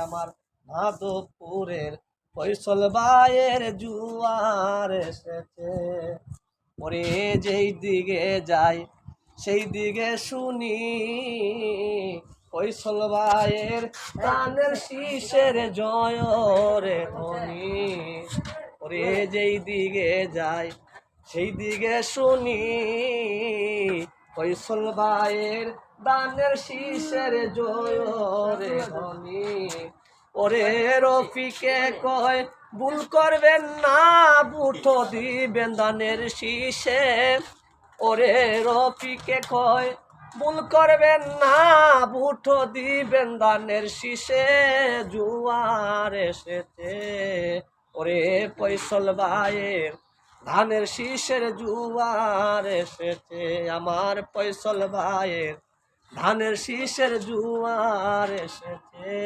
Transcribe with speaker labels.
Speaker 1: আমার মাধবপুরের ফয়সল ভাইয়ের জুয়ার এসেছে। ওরে যেই দিকে যাই সেই দিকে শুনি ফয়সল ভাইয়ের প্রাণের শীষের জয় রে ধ্বনি। ওরে যেই দিকে যাই সেই দিকে শুনি ফয়সল ভাইয়ের দানের শীষের জয় রে ধ্বনি। ওরে রফিকে কয় ভুল করবেন না, বুঠো দিবেন দানের শীষে। ওরে রফিকে কয় ভুল করবেন না, বুঠো দিবেন দানের শীষে। জুয়ার এসেছে ওরে ফয়সল ভাইয়ের ধানের শীষের জুয়ার এসেছে। আমার ফয়সল ভাইয়ের ধানের শীষের জুয়ার এসেছে।